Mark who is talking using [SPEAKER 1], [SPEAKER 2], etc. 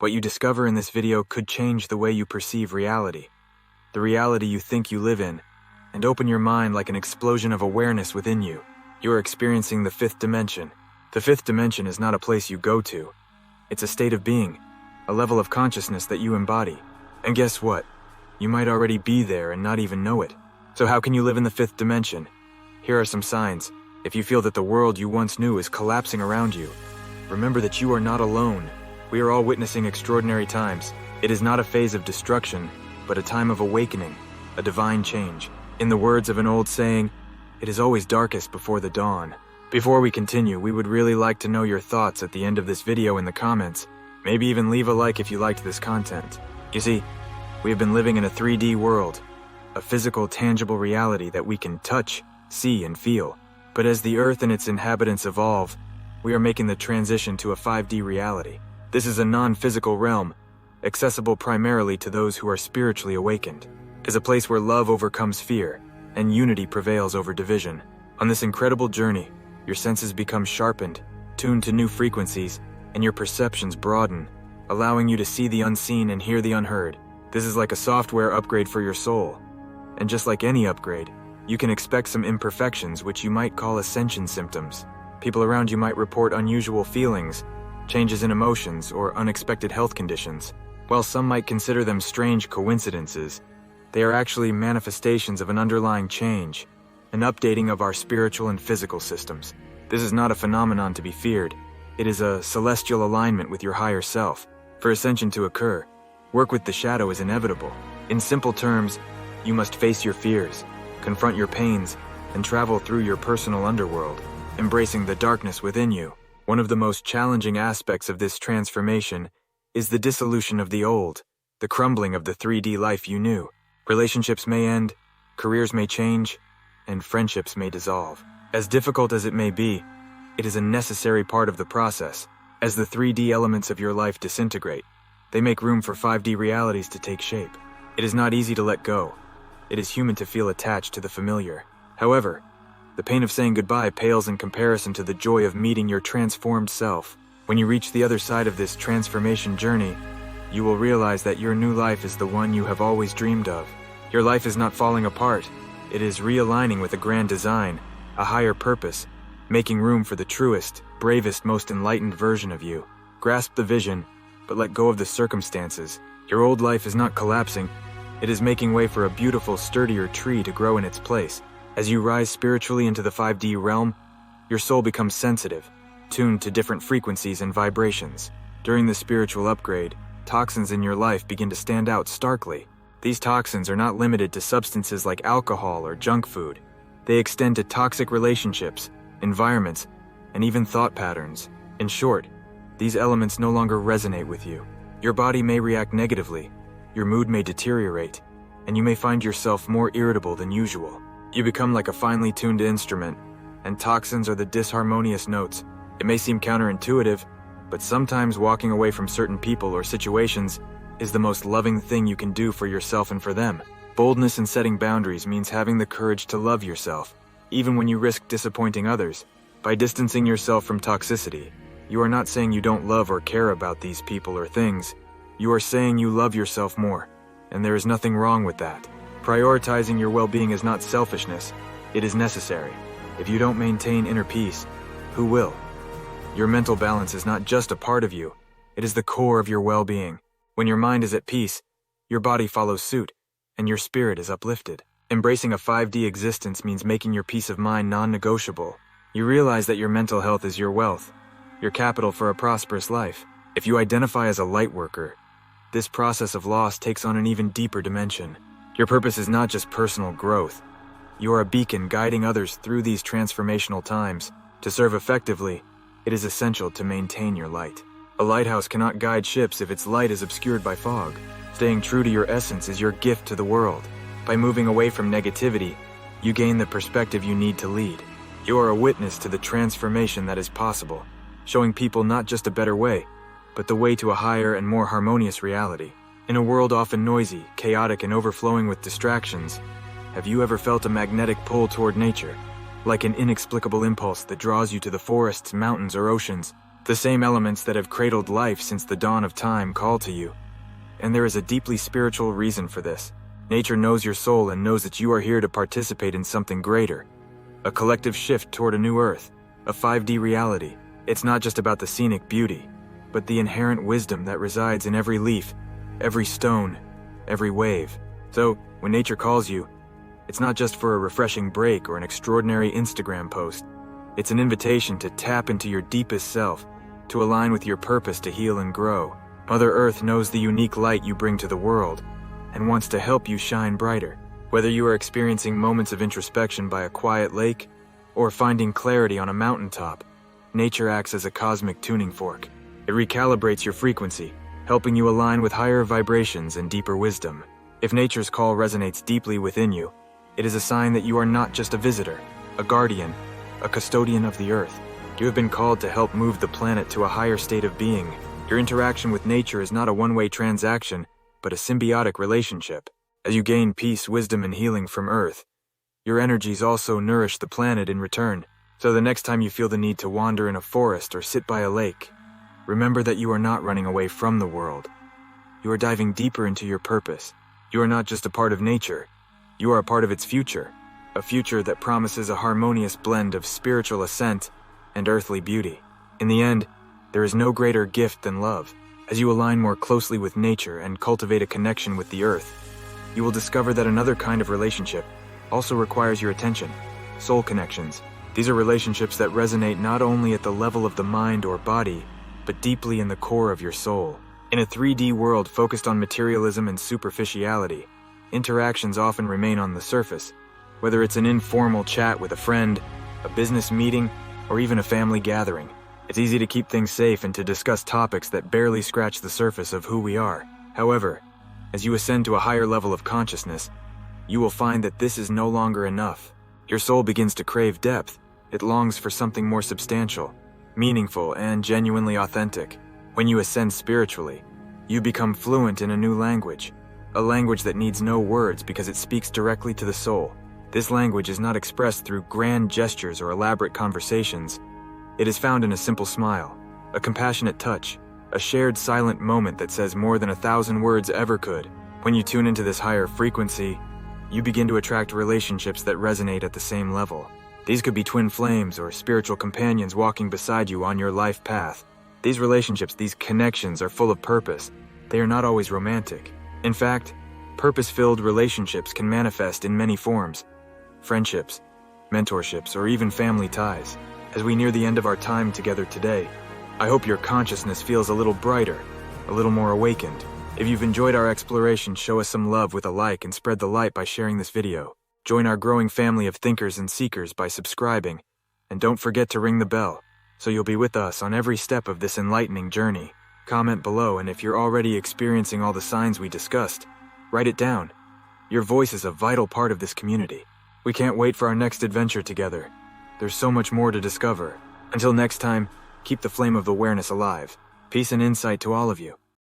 [SPEAKER 1] What you discover in this video could change the way you perceive reality, the reality you think you live in, and open your mind like an explosion of awareness within you. You are experiencing the fifth dimension. The fifth dimension is not a place you go to. It's a state of being, a level of consciousness that you embody. And guess what? You might already be there and not even know it. So how can you live in the fifth dimension? Here are some signs. If you feel that the world you once knew is collapsing around you, remember that you are not alone. We are all witnessing extraordinary times. It is not a phase of destruction, but a time of awakening, a divine change. In the words of an old saying, it is always darkest before the dawn. Before we continue, we would really like to know your thoughts at the end of this video in the comments. Maybe even leave a like if you liked this content. You see, we have been living in a 3D world, a physical, tangible reality that we can touch, see, and feel. But as the Earth and its inhabitants evolve, we are making the transition to a 5D reality. This is a non-physical realm, accessible primarily to those who are spiritually awakened. It is a place where love overcomes fear, and unity prevails over division. On this incredible journey, your senses become sharpened, tuned to new frequencies, and your perceptions broaden, allowing you to see the unseen and hear the unheard. This is like a software upgrade for your soul. And just like any upgrade, you can expect some imperfections which you might call ascension symptoms. People around you might report unusual feelings, changes in emotions, or unexpected health conditions. While some might consider them strange coincidences, they are actually manifestations of an underlying change, an updating of our spiritual and physical systems. This is not a phenomenon to be feared. It is a celestial alignment with your higher self. For ascension to occur, work with the shadow is inevitable. In simple terms, you must face your fears, confront your pains, and travel through your personal underworld, embracing the darkness within you. One of the most challenging aspects of this transformation is the dissolution of the old, the crumbling of the 3D life you knew. Relationships may end, careers may change, and friendships may dissolve. As difficult as it may be, it is a necessary part of the process. As the 3D elements of your life disintegrate, they make room for 5D realities to take shape. It is not easy to let go. It is human to feel attached to the familiar. However, the pain of saying goodbye pales in comparison to the joy of meeting your transformed self. When you reach the other side of this transformation journey, you will realize that your new life is the one you have always dreamed of. Your life is not falling apart. It is realigning with a grand design, a higher purpose, making room for the truest, bravest, most enlightened version of you. Grasp the vision, but let go of the circumstances. Your old life is not collapsing. It is making way for a beautiful, sturdier tree to grow in its place. As you rise spiritually into the 5D realm, your soul becomes sensitive, tuned to different frequencies and vibrations. During the spiritual upgrade, toxins in your life begin to stand out starkly. These toxins are not limited to substances like alcohol or junk food. They extend to toxic relationships, environments, and even thought patterns. In short, these elements no longer resonate with you. Your body may react negatively, your mood may deteriorate, and you may find yourself more irritable than usual. You become like a finely tuned instrument, and toxins are the disharmonious notes. It may seem counterintuitive, but sometimes walking away from certain people or situations is the most loving thing you can do for yourself and for them. Boldness in setting boundaries means having the courage to love yourself, even when you risk disappointing others. By distancing yourself from toxicity, you are not saying you don't love or care about these people or things. You are saying you love yourself more, and there is nothing wrong with that. Prioritizing your well-being is not selfishness, it is necessary. If you don't maintain inner peace, who will? Your mental balance is not just a part of you, it is the core of your well-being. When your mind is at peace, your body follows suit, and your spirit is uplifted. Embracing a 5D existence means making your peace of mind non-negotiable. You realize that your mental health is your wealth, your capital for a prosperous life. If you identify as a light worker, this process of loss takes on an even deeper dimension. Your purpose is not just personal growth. You are a beacon guiding others through these transformational times. To serve effectively, it is essential to maintain your light. A lighthouse cannot guide ships if its light is obscured by fog. Staying true to your essence is your gift to the world. By moving away from negativity, you gain the perspective you need to lead. You are a witness to the transformation that is possible, showing people not just a better way, but the way to a higher and more harmonious reality. In a world often noisy, chaotic, and overflowing with distractions, have you ever felt a magnetic pull toward nature? Like an inexplicable impulse that draws you to the forests, mountains, or oceans, The same elements that have cradled life since the dawn of time call to you. And there is a deeply spiritual reason for this. Nature knows your soul and knows that you are here to participate in something greater. A collective shift toward a new earth, a 5D reality. It's not just about the scenic beauty, but the inherent wisdom that resides in every leaf, every stone, every wave. So, when nature calls you, it's not just for a refreshing break or an extraordinary Instagram post. It's an invitation to tap into your deepest self, to align with your purpose to heal and grow. Mother Earth knows the unique light you bring to the world and wants to help you shine brighter. Whether you are experiencing moments of introspection by a quiet lake or finding clarity on a mountaintop, nature acts as a cosmic tuning fork. It recalibrates your frequency, helping you align with higher vibrations and deeper wisdom. If nature's call resonates deeply within you, it is a sign that you are not just a visitor, a guardian, a custodian of the earth. You have been called to help move the planet to a higher state of being. Your interaction with nature is not a one-way transaction, but a symbiotic relationship. As you gain peace, wisdom, and healing from Earth, your energies also nourish the planet in return. So the next time you feel the need to wander in a forest or sit by a lake, remember that you are not running away from the world. You are diving deeper into your purpose. You are not just a part of nature, you are a part of its future, a future that promises a harmonious blend of spiritual ascent and earthly beauty. In the end, there is no greater gift than love. As you align more closely with nature and cultivate a connection with the earth, you will discover that another kind of relationship also requires your attention: soul connections. These are relationships that resonate not only at the level of the mind or body, but deeply in the core of your soul. In a 3D world focused on materialism and superficiality, interactions often remain on the surface. Whether it's an informal chat with a friend, a business meeting, or even a family gathering, it's easy to keep things safe and to discuss topics that barely scratch the surface of who we are. However, as you ascend to a higher level of consciousness, you will find that this is no longer enough. Your soul begins to crave depth. It longs for something more substantial, meaningful, and genuinely authentic. When you ascend spiritually, you become fluent in a new language, a language that needs no words because it speaks directly to the soul. This language is not expressed through grand gestures or elaborate conversations. It is found in a simple smile, a compassionate touch, a shared silent moment that says more than 1,000 words ever could. When you tune into this higher frequency, you begin to attract relationships that resonate at the same level. These could be twin flames or spiritual companions walking beside you on your life path. These relationships, these connections, are full of purpose. They are not always romantic. In fact, purpose-filled relationships can manifest in many forms: friendships, mentorships, or even family ties. As we near the end of our time together today, I hope your consciousness feels a little brighter, a little more awakened. If you've enjoyed our exploration, show us some love with a like and spread the light by sharing this video. Join our growing family of thinkers and seekers by subscribing, and don't forget to ring the bell, so you'll be with us on every step of this enlightening journey. Comment below, and if you're already experiencing all the signs we discussed, write it down. Your voice is a vital part of this community. We can't wait for our next adventure together. There's so much more to discover. Until next time, keep the flame of awareness alive. Peace and insight to all of you.